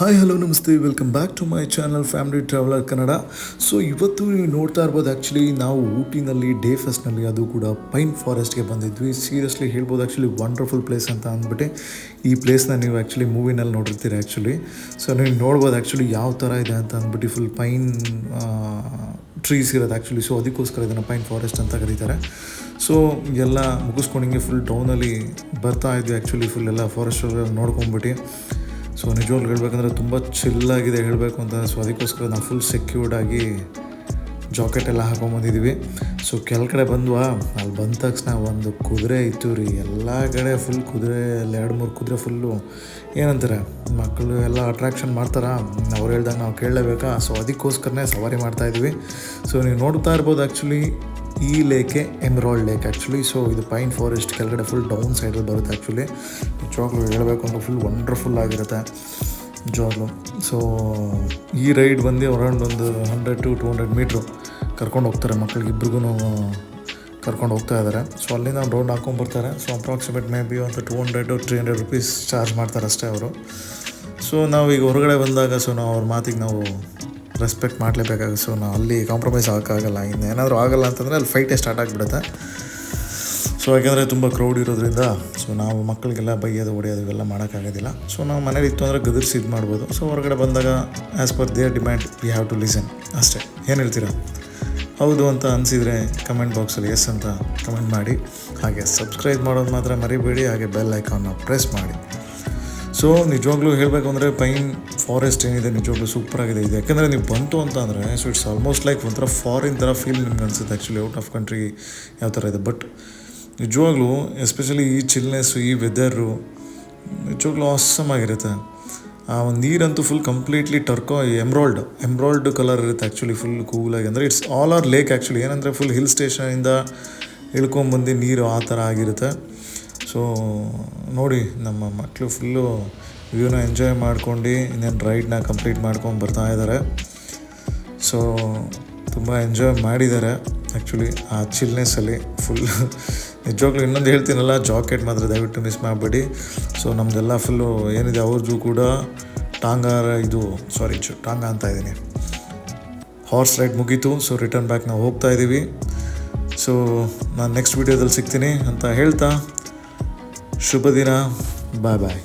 Hi hello ನಮಸ್ತೆ welcome back to my channel family traveller Kannada. So ಇವತ್ತು ನೀವು ನೋಡ್ತಾ ಇರ್ಬೋದು, ಆ್ಯಕ್ಚುಲಿ ನಾವು ಊಟಿನಲ್ಲಿ ಡೇ ಫಸ್ಟ್ನಲ್ಲಿ ಅದು ಕೂಡ ಪೈನ್ ಫಾರೆಸ್ಟ್ಗೆ ಬಂದಿದ್ವಿ. ಸೀರಿಯಸ್ಲಿ ಹೇಳ್ಬೋದು, ಆ್ಯಕ್ಚುಲಿ ವಂಡರ್ಫುಲ್ ಪ್ಲೇಸ್ ಅಂತ ಅಂದ್ಬಿಟ್ಟು ಈ ಪ್ಲೇಸ್ನ ನೀವು ಆ್ಯಕ್ಚುಲಿ ಮೂವಿನಲ್ಲಿ ನೋಡಿರ್ತೀರಿ ಆ್ಯಕ್ಚುಲಿ. ಸೊ ನೀವು ನೋಡ್ಬೋದು ಆ್ಯಕ್ಚುಲಿ ಯಾವ ಥರ ಇದೆ ಅಂತ ಅಂದ್ಬಿಟ್ಟು, ಫುಲ್ ಪೈನ್ ಟ್ರೀಸ್ ಇರೋದು ಆ್ಯಕ್ಚುಲಿ. ಸೊ ಅದಕ್ಕೋಸ್ಕರ ಇದನ್ನು ಪೈನ್ ಫಾರೆಸ್ಟ್ ಅಂತ ಕರೀತಾರೆ. ಸೊ ಎಲ್ಲ ಮುಗಿಸ್ಕೊಂಡು ಹಿಂಗೆ ಫುಲ್ ಡೌನಲ್ಲಿ ಬರ್ತಾ ಇದ್ವಿ ಆ್ಯಕ್ಚುಲಿ, ಫುಲ್ ಎಲ್ಲ ಫಾರೆಸ್ಟ್ ನೋಡ್ಕೊಂಬಿಟ್ಟು. ಸೊ ನಿಜವಾಗ್ಲೂ ಹೇಳಬೇಕಂದ್ರೆ ತುಂಬ ಚಿಲ್ಲಾಗಿದೆ ಹೇಳಬೇಕು ಅಂತ. ಸೊ ಅದಕ್ಕೋಸ್ಕರ ನಾವು ಫುಲ್ ಸೆಕ್ಯೂರ್ಡಾಗಿ ಜಾಕೆಟ್ ಎಲ್ಲ ಹಾಕೊಂಬಂದಿದ್ದೀವಿ. ಸೊ ಕೆಳಗಡೆ ಬಂದ್ವಾ, ಅಲ್ಲಿ ಬಂದ ತಕ್ಷಣ ಒಂದು ಕುದುರೆ ಇತ್ತು ರೀ, ಎಲ್ಲ ಕಡೆ ಫುಲ್ ಕುದುರೆ, ಅಲ್ಲಿ 2-3 ಕುದುರೆ ಫುಲ್ಲು ಏನಂತಾರೆ ಮಕ್ಕಳು ಎಲ್ಲ ಅಟ್ರಾಕ್ಷನ್ ಮಾಡ್ತಾರ, ಅವ್ರು ಹೇಳ್ದಂಗೆ ನಾವು ಕೇಳಲೇಬೇಕಾ. ಸೊ ಅದಕ್ಕೋಸ್ಕರನೇ ಸವಾರಿ ಮಾಡ್ತಾಯಿದ್ವಿ. ಸೊ ನೀವು ನೋಡ್ತಾ ಇರ್ಬೋದು ಆ್ಯಕ್ಚುಲಿ, ಈ ಲೇಕೆ ಎಮ್ರಾಲ್ಡ್ ಲೇಕ್ ಆ್ಯಕ್ಚುಲಿ. ಸೊ ಇದು ಪೈನ್ ಫಾರೆಸ್ಟ್ ಕೆಳಗಡೆ ಫುಲ್ ಡೌನ್ ಸೈಡಲ್ಲಿ ಬರುತ್ತೆ ಆ್ಯಕ್ಚುಲಿ. ನಿಜವಾಗ್ಲೂ ಹೇಳಬೇಕು ಅಂದರೆ ಫುಲ್ ವಂಡರ್ಫುಲ್ ಆಗಿರುತ್ತೆ ನಿಜವಾಗ್ಲೂ. ಸೊ ಈ ರೈಡ್ ಬಂದು ಅರೌಂಡ್ ಒಂದು 100 to 200 ಮೀಟ್ರು ಕರ್ಕೊಂಡು ಹೋಗ್ತಾರೆ, ಮಕ್ಕಳಿಗೆ ಇಬ್ರಿಗೂ ಕರ್ಕೊಂಡು ಹೋಗ್ತಾ ಇದ್ದಾರೆ. ಸೊ ಅಲ್ಲಿಂದ ರೌಂಡ್ ಹಾಕ್ಕೊಂಡ್ಬರ್ತಾರೆ. ಸೊ ಅಪ್ರಾಕ್ಸಿಮೇಟ್ ಮೇ ಬಿ ಒಂದು 200 to 300 rupees ಚಾರ್ಜ್ ಮಾಡ್ತಾರೆ ಅಷ್ಟೇ ಅವರು. ಸೊ ನಾವು ಈಗ ಹೊರಗಡೆ ಬಂದಾಗ ಸೊ ನಾವು ಅವ್ರ ಮಾತಿಗೆ ನಾವು ರೆಸ್ಪೆಕ್ಟ್ ಮಾಡಲೇಬೇಕಾಗುತ್ತೆ. ಸೊ ನಾವು ಅಲ್ಲಿ ಕಾಂಪ್ರಮೈಸ್ ಆಗೋಕ್ಕಾಗಲ್ಲ. ಇನ್ನು ಏನಾದರೂ ಆಗಲ್ಲ ಅಂತಂದರೆ ಅಲ್ಲಿ ಫೈಟೇ ಸ್ಟಾರ್ಟ್ ಆಗಿಬಿಡುತ್ತೆ. ಸೊ ಯಾಕೆಂದರೆ ತುಂಬ ಕ್ರೌಡ್ ಇರೋದ್ರಿಂದ ಸೊ ನಾವು ಮಕ್ಕಳಿಗೆಲ್ಲ ಬೈಯೋದು ಹೊಡೆಯೋದು ಇವೆಲ್ಲ ಮಾಡೋಕ್ಕಾಗೋದಿಲ್ಲ. ಸೊ ನಾವು ಮನೇಲಿ ಇತ್ತು ಅಂದರೆ ಗದರಿಸಿ ಇದು ಮಾಡ್ಬೋದು. ಸೊ ಹೊರಗಡೆ ಬಂದಾಗ as per their demand we have to listen ಅಷ್ಟೇ. ಏನು ಹೇಳ್ತೀರಾ? ಹೌದು ಅಂತ ಅನಿಸಿದರೆ ಕಮೆಂಟ್ ಬಾಕ್ಸಲ್ಲಿ ಎಸ್ ಅಂತ ಕಮೆಂಟ್ ಮಾಡಿ. ಹಾಗೆ ಸಬ್ಸ್ಕ್ರೈಬ್ ಮಾಡೋದು ಮಾತ್ರ ಮರಿಬೇಡಿ. ಹಾಗೆ ಬೆಲ್ ಐಕಾನ್ನ ಪ್ರೆಸ್ ಮಾಡಿ. ಸೊ ನಿಜವಾಗ್ಲೂ ಹೇಳಬೇಕು ಅಂದರೆ ಪೈನ್ ಫಾರೆಸ್ಟ್ ಏನಿದೆ ನಿಜವಾಗ್ಲೂ ಸೂಪರಾಗಿದೆ ಇದು. ಯಾಕೆಂದರೆ ನೀವು ಬಂತು ಅಂತ ಅಂದರೆ ಸೊ ಇಟ್ಸ್ ಆಲ್ಮೋಸ್ಟ್ ಲೈಕ್ ಒಂಥರ ಫಾರಿನ್ ಥರ ಫೀಲ್ ನಿಮ್ಗೆ ಅನಿಸುತ್ತೆ ಆ್ಯಕ್ಚುಲಿ, ಔಟ್ ಆಫ್ ಕಂಟ್ರಿ ಯಾವ ಥರ ಇದೆ. ಬಟ್ ನಿಜವಾಗ್ಲೂ ಎಸ್ಪೆಷಲಿ ಈ ಚಿಲ್ನೆಸ್ಸು, ಈ ವೆದರು ನಿಜವಾಗ್ಲೂ ಆಸಮ್ ಆಗಿರುತ್ತೆ. ಆ ಒಂದು ನೀರಂತೂ ಫುಲ್ ಕಂಪ್ಲೀಟ್ಲಿ ಟರ್ಕೋ ಎಮ್ರಾಲ್ಡ್ ಕಲರ್ ಇರುತ್ತೆ ಆ್ಯಕ್ಚುಲಿ, ಫುಲ್ ಕೂಲಾಗಿ. ಅಂದರೆ it's all are lake actually. ಏನಂದರೆ ಫುಲ್ ಹಿಲ್ ಸ್ಟೇಷನಿಂದ ಇಳ್ಕೊಂಬಂದು ನೀರು ಆ ಥರ ಆಗಿರುತ್ತೆ. ಸೊ ನೋಡಿ, ನಮ್ಮ ಮಕ್ಕಳು ಫುಲ್ಲು ವ್ಯೂನ ಎಂಜಾಯ್ ಮಾಡ್ಕೊಂಡು ಇನ್ನೇನು ರೈಡ್ನ ಕಂಪ್ಲೀಟ್ ಮಾಡ್ಕೊಂಡು ಬರ್ತಾ ಇದ್ದಾರೆ. ಸೊ ತುಂಬ ಎಂಜಾಯ್ ಮಾಡಿದ್ದಾರೆ ಆ್ಯಕ್ಚುಲಿ ಆ ಚಿಲ್ನೆಸ್ಸಲ್ಲಿ ಫುಲ್. ನಿಜವಾಗ್ಲೂ ಇನ್ನೊಂದು ಹೇಳ್ತೀನಲ್ಲ, ಜಾಕೆಟ್ ಮಾತ್ರ ದಯವಿಟ್ಟು ಮಿಸ್ ಮಾಡಬೇಡಿ. ಸೊ ನಮ್ಮದೆಲ್ಲ ಫುಲ್ಲು ಏನಿದೆ ಅವ್ರದ್ದು ಕೂಡ ಟಾಂಗಾ ಅಂತ ಇದ್ದೀನಿ, ಹಾರ್ಸ್ ರೈಡ್ ಮುಗೀತು. ಸೊ ರಿಟರ್ನ್ ಬ್ಯಾಕ್ ನಾವು ಹೋಗ್ತಾ ಇದ್ದೀವಿ. ಸೊ ನಾನು ನೆಕ್ಸ್ಟ್ ವೀಡಿಯೋದಲ್ಲಿ ಸಿಗ್ತೀನಿ ಅಂತ ಹೇಳ್ತಾ ಶುಭ ದಿನ. ಬಾಯ್ ಬಾಯ್.